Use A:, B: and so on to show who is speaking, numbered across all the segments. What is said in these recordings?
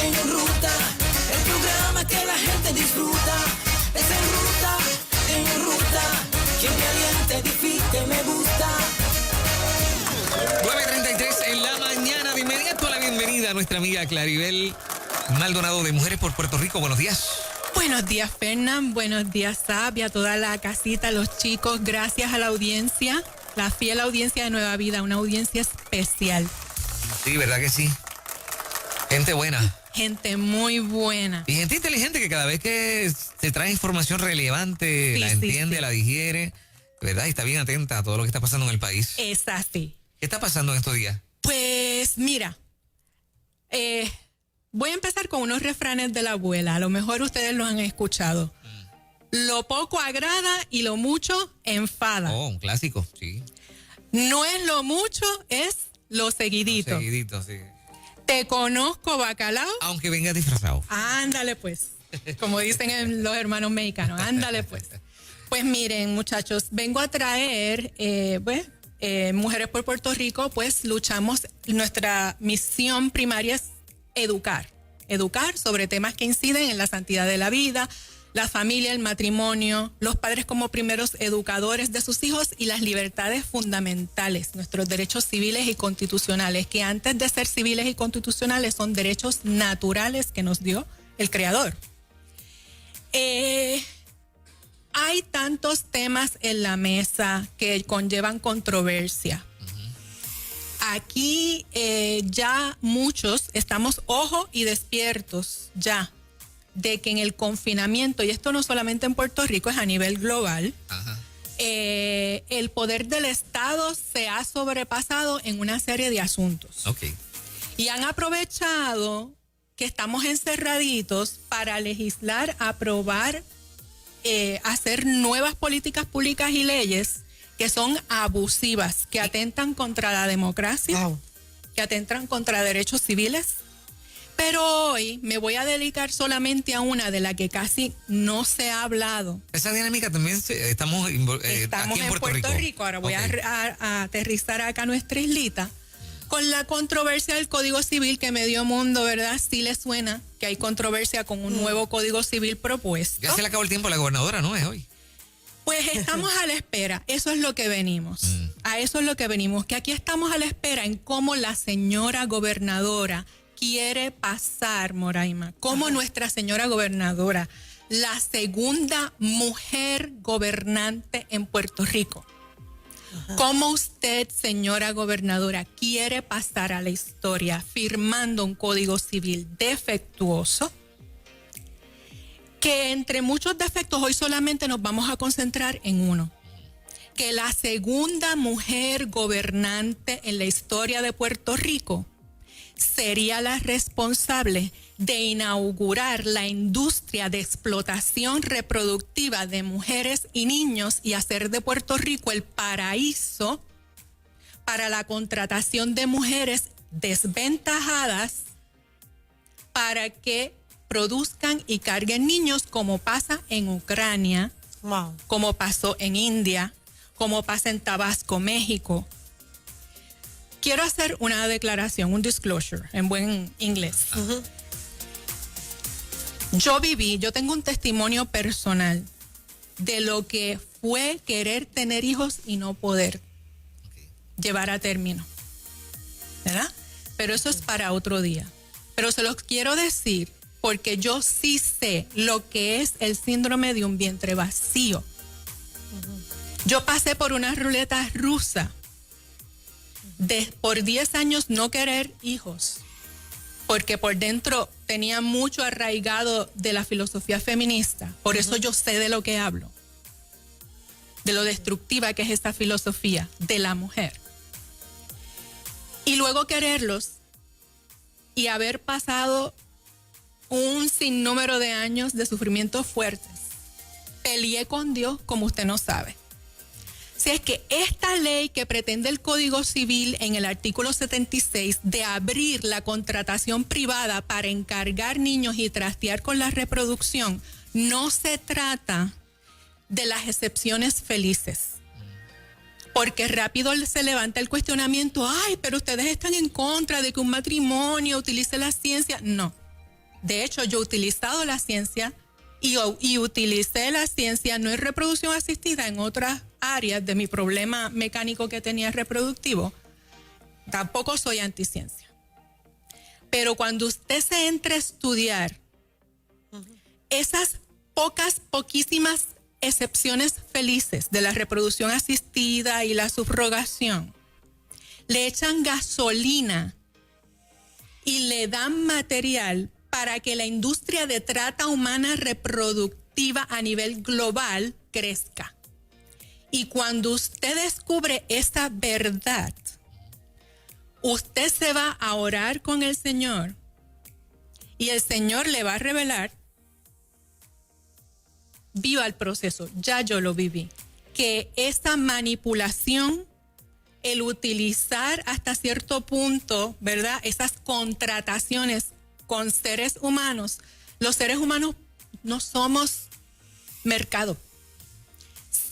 A: en ruta, el programa que la gente disfruta. Es en ruta, quien me alienta, edifica y me gusta.
B: 9:33 en la mañana. De inmediato la bienvenida a nuestra amiga Claribel Maldonado de Mujeres por Puerto Rico. Buenos días.
C: Buenos días, Fernán. Buenos días, Sab, y a toda la casita, los chicos. Gracias a la audiencia, la fiel audiencia de Nueva Vida, una audiencia especial.
B: Sí, ¿verdad que sí? Gente buena.
C: Gente muy buena.
B: Y gente inteligente que cada vez que se trae información relevante, la entiende, la digiere, ¿verdad? Y está bien atenta a todo lo que está pasando en el país.
C: Es así.
B: ¿Qué está pasando en estos días?
C: Pues mira, voy a empezar con unos refranes de la abuela. A lo mejor ustedes los han escuchado. Lo poco agrada y lo mucho enfada.
B: Oh, un clásico, sí.
C: No es lo mucho, es lo seguidito.
B: Lo seguidito, sí.
C: Te conozco, bacalao.
B: Aunque venga disfrazado.
C: Ándale pues, como dicen los hermanos mexicanos, ándale pues. Pues miren, muchachos, vengo a traer, Mujeres por Puerto Rico, pues luchamos, nuestra misión primaria es educar sobre temas que inciden en la santidad de la vida, la familia, el matrimonio, los padres como primeros educadores de sus hijos y las libertades fundamentales, nuestros derechos civiles y constitucionales, que antes de ser civiles y constitucionales son derechos naturales que nos dio el Creador. Hay tantos temas en la mesa que conllevan controversia. Aquí ya muchos estamos ojo y despiertos ya de que en el confinamiento, y esto no solamente en Puerto Rico, es a nivel global, el poder del Estado se ha sobrepasado en una serie de asuntos.
B: Okay.
C: Y han aprovechado que estamos encerraditos para legislar, aprobar, hacer nuevas políticas públicas y leyes que son abusivas, que atentan contra la democracia, que atentan contra derechos civiles. Pero hoy me voy a dedicar solamente a una de la que casi no se ha hablado.
B: Esa dinámica también estamos aquí en Puerto Rico.
C: Ahora voy a aterrizar acá a nuestra islita con la controversia del Código Civil que medio mundo, ¿verdad? Sí le suena que hay controversia con un nuevo Código Civil propuesto.
B: Ya se le acabó el tiempo a la gobernadora, ¿no? Es hoy.
C: Pues estamos a la espera, eso es lo que venimos. A eso es lo que venimos, que aquí estamos a la espera en cómo la señora gobernadora quiere pasar, Moraima, como nuestra señora gobernadora, la segunda mujer gobernante en Puerto Rico. ¿Cómo usted, señora gobernadora, quiere pasar a la historia firmando un código civil defectuoso? Que entre muchos defectos hoy solamente nos vamos a concentrar en uno. Que la segunda mujer gobernante en la historia de Puerto Rico sería la responsable de inaugurar la industria de explotación reproductiva de mujeres y niños y hacer de Puerto Rico el paraíso para la contratación de mujeres desventajadas para que produzcan y carguen niños, como pasa en Ucrania, como pasó en India, como pasa en Tabasco, México. Quiero hacer una declaración, un disclosure, en buen inglés. Yo tengo un testimonio personal de lo que fue querer tener hijos y no poder llevar a término, ¿verdad? Pero eso es para otro día. Pero se los quiero decir porque yo sí sé lo que es el síndrome de un vientre vacío. Yo pasé por una ruleta rusa de por 10 años no querer hijos, porque por dentro tenía mucho arraigado de la filosofía feminista. Por eso yo sé de lo que hablo, de lo destructiva que es esta filosofía de la mujer. Y luego quererlos y haber pasado un sinnúmero de años de sufrimientos fuertes. Peleé con Dios, como usted no sabe. Si es que esta ley que pretende el Código Civil en el artículo 76 de abrir la contratación privada para encargar niños y trastear con la reproducción, no se trata de las excepciones felices. Porque rápido se levanta el cuestionamiento, ay, pero ustedes están en contra de que un matrimonio utilice la ciencia. No. De hecho, yo he utilizado la ciencia y utilicé la ciencia no en reproducción asistida, en otras áreas de mi problema mecánico que tenía reproductivo. Tampoco soy anticiencia. Pero cuando usted se entre a estudiar esas poquísimas excepciones felices de la reproducción asistida y la subrogación, le echan gasolina y le dan material para que la industria de trata humana reproductiva a nivel global crezca. Y cuando usted descubre esa verdad, usted se va a orar con el Señor y el Señor le va a revelar, viva el proceso, ya yo lo viví, que esta manipulación, el utilizar hasta cierto punto, ¿verdad?, esas contrataciones con seres humanos, los seres humanos no somos mercado.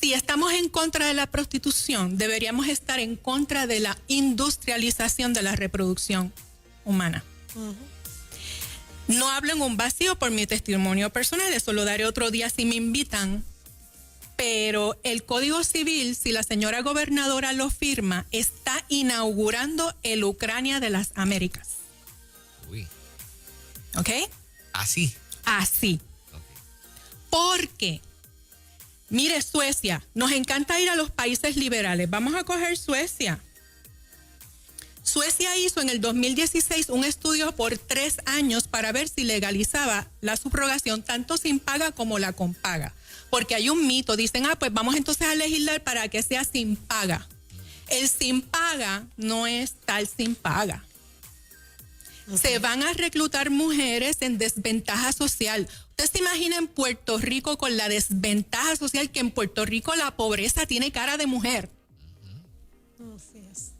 C: Si estamos en contra de la prostitución, deberíamos estar en contra de la industrialización de la reproducción humana. No hablo en un vacío por mi testimonio personal, eso lo daré otro día si me invitan, pero el Código Civil, si la señora gobernadora lo firma, está inaugurando el Ucrania de las Américas.
B: Uy.
C: ¿Ok?
B: Así.
C: Así.
B: Okay.
C: Porque, mire, Suecia, nos encanta ir a los países liberales. Vamos a coger Suecia. Suecia hizo en el 2016 un estudio por 3 años para ver si legalizaba la subrogación tanto sin paga como la con paga. Porque hay un mito, dicen, pues vamos entonces a legislar para que sea sin paga. El sin paga no es tal sin paga. Se van a reclutar mujeres en desventaja social. Usted se imagina en Puerto Rico con la desventaja social, que en Puerto Rico la pobreza tiene cara de mujer.
D: Así es.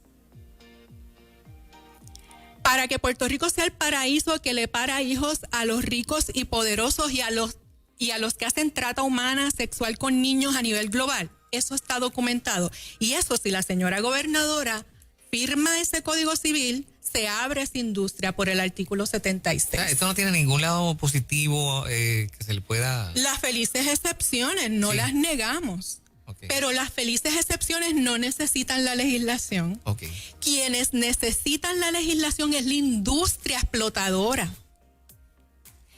C: Para que Puerto Rico sea el paraíso que le para hijos a los ricos y poderosos y a los que hacen trata humana sexual con niños a nivel global. Eso está documentado. Y eso, si la señora gobernadora firma ese Código Civil, se abre esa industria por el artículo 76.
B: O sea, esto no tiene ningún lado positivo que se le pueda...
C: Las felices excepciones no las negamos.
B: Okay.
C: Pero las felices excepciones no necesitan la legislación.
B: Okay.
C: Quienes necesitan la legislación es la industria explotadora.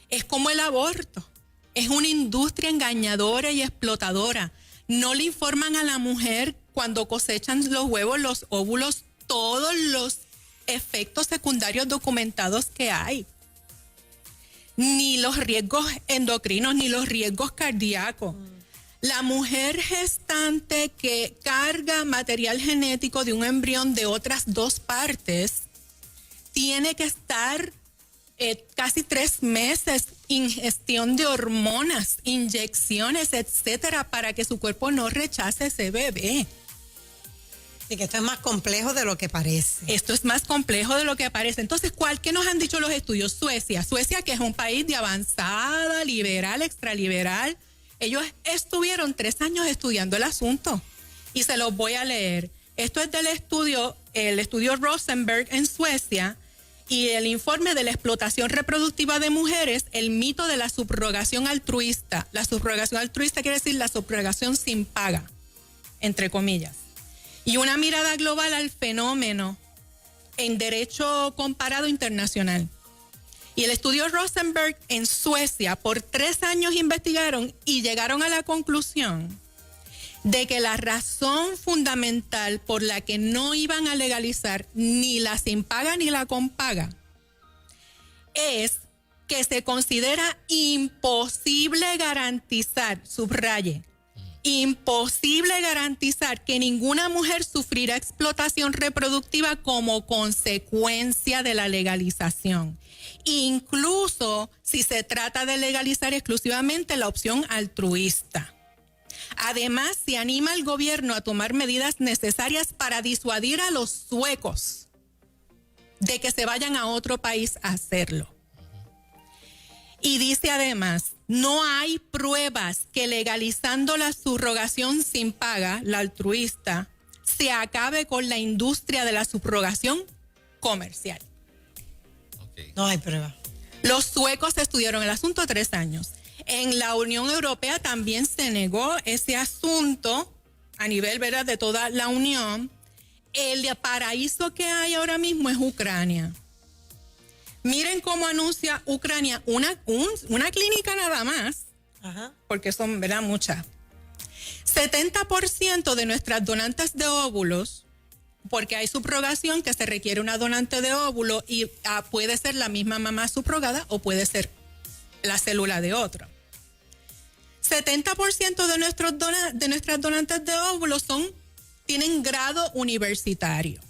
C: Es como el aborto. Es una industria engañadora y explotadora. No le informan a la mujer cuando cosechan los huevos, los óvulos, todos los efectos secundarios documentados que hay. Ni los riesgos endocrinos, ni los riesgos cardíacos. La mujer gestante que carga material genético de un embrión de otras 2 partes tiene que estar casi 3 meses ingestión de hormonas, inyecciones, etcétera, para que su cuerpo no rechace ese bebé.
D: Sí, que esto es más complejo de lo que parece.
C: Esto es más complejo de lo que parece. Entonces, ¿qué nos han dicho los estudios? Suecia, que es un país de avanzada, liberal, extraliberal. Ellos estuvieron 3 años estudiando el asunto y se los voy a leer. Esto es del estudio, el estudio Rosenberg en Suecia y el informe de la explotación reproductiva de mujeres, el mito de la subrogación altruista. La subrogación altruista quiere decir la subrogación sin paga, entre comillas. Y una mirada global al fenómeno en derecho comparado internacional. Y el estudio Rosenberg en Suecia por 3 años investigaron y llegaron a la conclusión de que la razón fundamental por la que no iban a legalizar ni la sin paga ni la con paga es que se considera imposible garantizar, subraye, imposible garantizar que ninguna mujer sufrirá explotación reproductiva como consecuencia de la legalización. Incluso si se trata de legalizar exclusivamente la opción altruista. Además, se anima al gobierno a tomar medidas necesarias para disuadir a los suecos de que se vayan a otro país a hacerlo. Y dice además, no hay pruebas que legalizando la subrogación sin paga, la altruista, se acabe con la industria de la subrogación comercial.
D: No hay prueba.
C: Los suecos estudiaron el asunto 3 años. En la Unión Europea también se negó ese asunto a nivel, ¿verdad?, de toda la Unión. El paraíso que hay ahora mismo es Ucrania. Miren cómo anuncia Ucrania una clínica nada más,
D: Ajá.
C: porque son, ¿verdad?, muchas. 70% de nuestras donantes de óvulos, porque hay subrogación que se requiere una donante de óvulo y puede ser la misma mamá subrogada o puede ser la célula de otro. 70% de nuestras donantes de óvulos tienen grado universitario.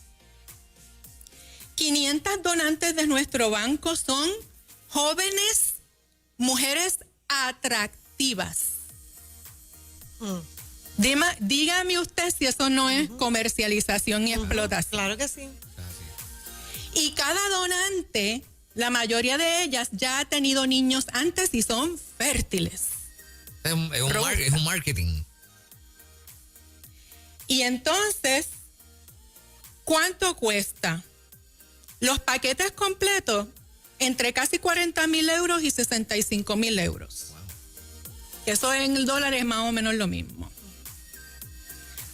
C: 500 donantes de nuestro banco son jóvenes, mujeres atractivas. Dígame usted si eso no es comercialización y explotación.
D: Claro que sí.
C: Y cada donante, la mayoría de ellas ya ha tenido niños antes y son fértiles.
B: Es un marketing.
C: Y entonces, ¿cuánto cuesta? Los paquetes completos, entre casi 40,000 euros y 65,000 euros.
B: Wow.
C: Eso en el dólar es más o menos lo mismo.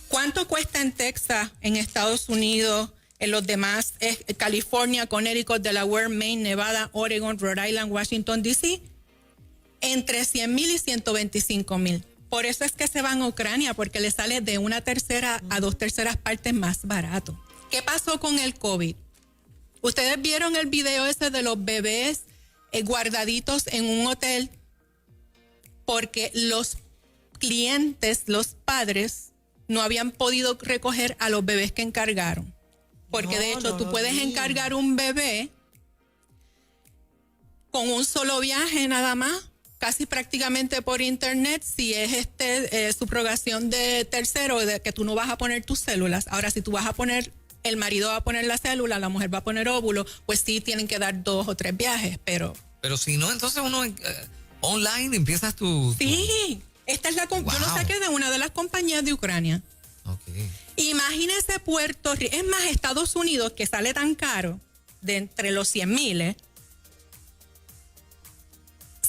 C: ¿Cuánto cuesta en Texas, en Estados Unidos, en los demás, California, Connecticut, Delaware, Maine, Nevada, Oregon, Rhode Island, Washington, D.C.? Entre 100,000 y 125,000. Por eso es que se van a Ucrania, porque le sale de 1/3 a 2/3 partes más barato. ¿Qué pasó con el COVID? Ustedes vieron el video ese de los bebés guardaditos en un hotel porque los clientes, los padres, no habían podido recoger a los bebés que encargaron. Porque de hecho tú puedes encargar un bebé con un solo viaje nada más, casi prácticamente por internet, si es subrogación de tercero, de que tú no vas a poner tus células. Ahora, si tú vas a poner, el marido va a poner la célula, la mujer va a poner óvulo, pues sí tienen que dar 2 o 3 viajes, pero
B: si no, entonces uno online empiezas tu...
C: Sí, esta es
B: Wow.
C: Yo lo saqué de una de las compañías de Ucrania.
B: Okay.
C: Imagínese Puerto Rico, es más, Estados Unidos, que sale tan caro, de entre los 100,000,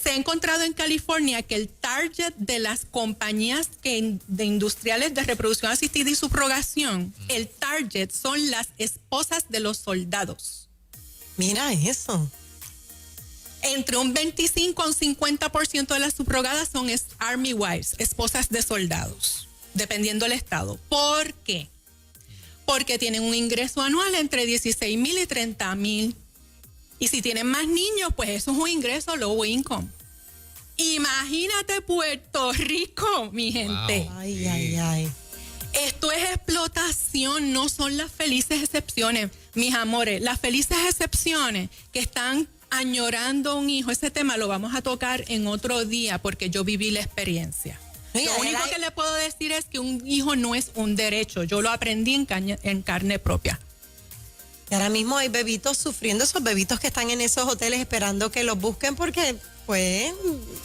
C: se ha encontrado en California que el target de las compañías de industriales de reproducción asistida y subrogación, el target son las esposas de los soldados.
D: Mira eso.
C: Entre un 25 a un 50% de las subrogadas son Army Wives, esposas de soldados, dependiendo del estado. ¿Por qué? Porque tienen un ingreso anual entre 16,000 y 30,000. Y si tienen más niños, pues eso es un ingreso low income. Imagínate Puerto Rico, mi gente.
B: Wow.
D: Ay.
C: Esto es explotación, no son las felices excepciones, mis amores. Las felices excepciones que están añorando un hijo, ese tema lo vamos a tocar en otro día porque yo viví la experiencia.
D: Mira,
C: Lo único que le puedo decir es que un hijo no es un derecho. Yo lo aprendí en carne propia.
D: Y ahora mismo hay bebitos sufriendo, esos bebitos que están en esos hoteles esperando que los busquen porque, pues,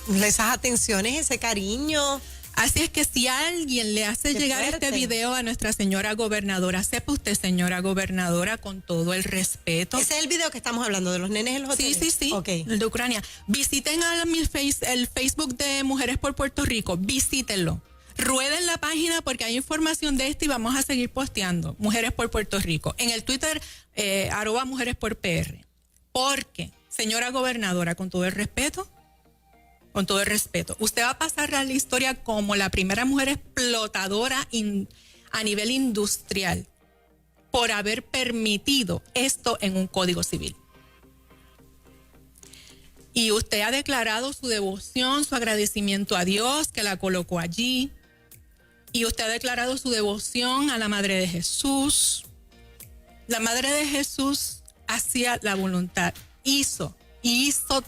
D: esas atenciones, ese cariño.
C: Así es que si alguien le hace
D: Qué
C: llegar
D: fuerte.
C: este video a nuestra señora gobernadora, sepa usted, señora gobernadora, con todo el respeto.
D: Ese es el video que estamos hablando, de los nenes en los
C: Sí,
D: hoteles.
C: sí.
D: Ok.
C: El de Ucrania. Visiten el Facebook de Mujeres por Puerto Rico. Visítenlo. Rueden la página porque hay información de esto y vamos a seguir posteando. Mujeres por Puerto Rico. En el Twitter, @Mujeres por PR. Porque, señora gobernadora, con todo el respeto, usted va a pasar a la historia como la primera mujer explotadora a nivel industrial por haber permitido esto en un código civil. Y usted ha declarado su devoción, su agradecimiento a Dios que la colocó allí. Y usted ha declarado su devoción a la Madre de Jesús. La Madre de Jesús hacía la voluntad, hizo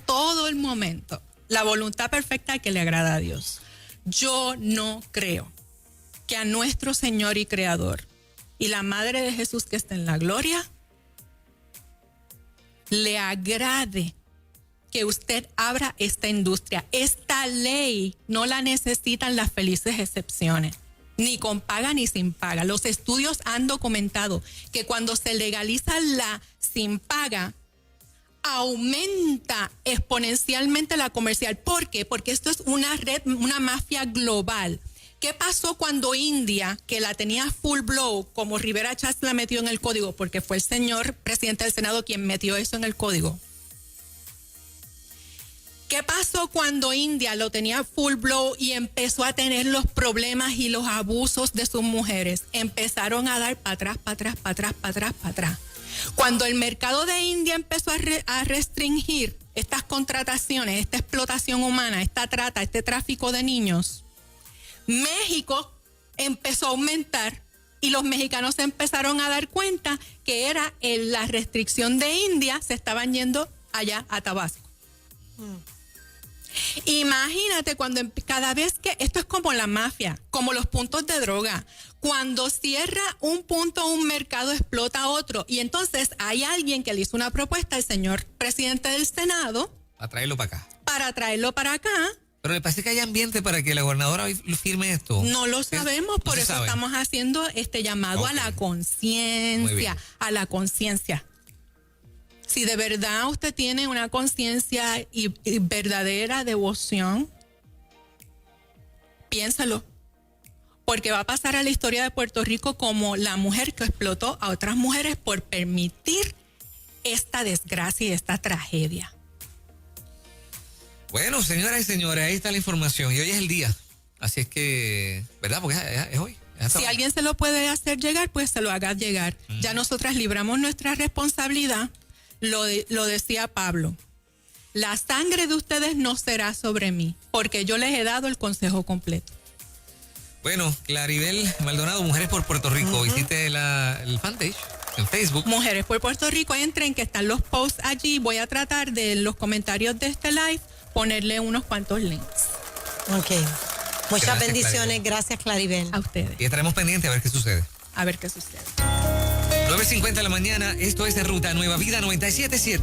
C: todo el momento la voluntad perfecta que le agrada a Dios. Yo no creo que a nuestro Señor y Creador y la Madre de Jesús que está en la gloria le agrade que usted abra esta industria. Esta ley no la necesitan las felices excepciones, ni con paga ni sin paga. Los estudios han documentado que cuando se legaliza la sin paga, aumenta exponencialmente la comercial. ¿Por qué? Porque esto es una red, una mafia global. ¿Qué pasó cuando India, que la tenía full blow, como Rivera Chats la metió en el código, porque fue el señor presidente del Senado quien metió eso en el código? ¿Qué pasó cuando India lo tenía full blow y empezó a tener los problemas y los abusos de sus mujeres? Empezaron a dar para atrás, para atrás, para atrás, para atrás, para atrás. Cuando el mercado de India empezó a restringir estas contrataciones, esta explotación humana, esta trata, este tráfico de niños, México empezó a aumentar y los mexicanos se empezaron a dar cuenta que era la restricción de India, se estaban yendo allá a Tabasco. Imagínate cada vez que, esto es como la mafia, como los puntos de droga, cuando cierra un punto, un mercado, explota otro, y entonces hay alguien que le hizo una propuesta al señor presidente del Senado
B: para traerlo para acá.
C: Para traerlo para acá.
B: Pero me parece que hay ambiente para que la gobernadora firme esto.
C: No lo sabemos, por eso estamos haciendo este llamado a la conciencia, a la conciencia. Si de verdad usted tiene una conciencia y verdadera devoción, piénsalo, porque va a pasar a la historia de Puerto Rico como la mujer que explotó a otras mujeres por permitir esta desgracia y esta tragedia.
B: Bueno, señoras y señores, ahí está la información y hoy es el día. Así es que, ¿verdad? Porque es hoy.
C: Si alguien se lo puede hacer llegar, pues se lo haga llegar. Ya nosotras libramos nuestra responsabilidad. Lo decía Pablo. La sangre de ustedes no será sobre mí, porque yo les he dado el consejo completo.
B: Bueno, Claribel Maldonado, Mujeres por Puerto Rico. Visite el fanpage en Facebook.
C: Mujeres por Puerto Rico, entren, que están los posts allí. Voy a tratar de los comentarios de este live ponerle unos cuantos links.
D: Ok. Muchas bendiciones. Gracias, Claribel.
C: A ustedes.
B: Y estaremos pendientes a ver qué sucede.
C: A ver qué sucede.
B: 9:50 de la mañana. Esto es de Ruta Nueva Vida 97.7.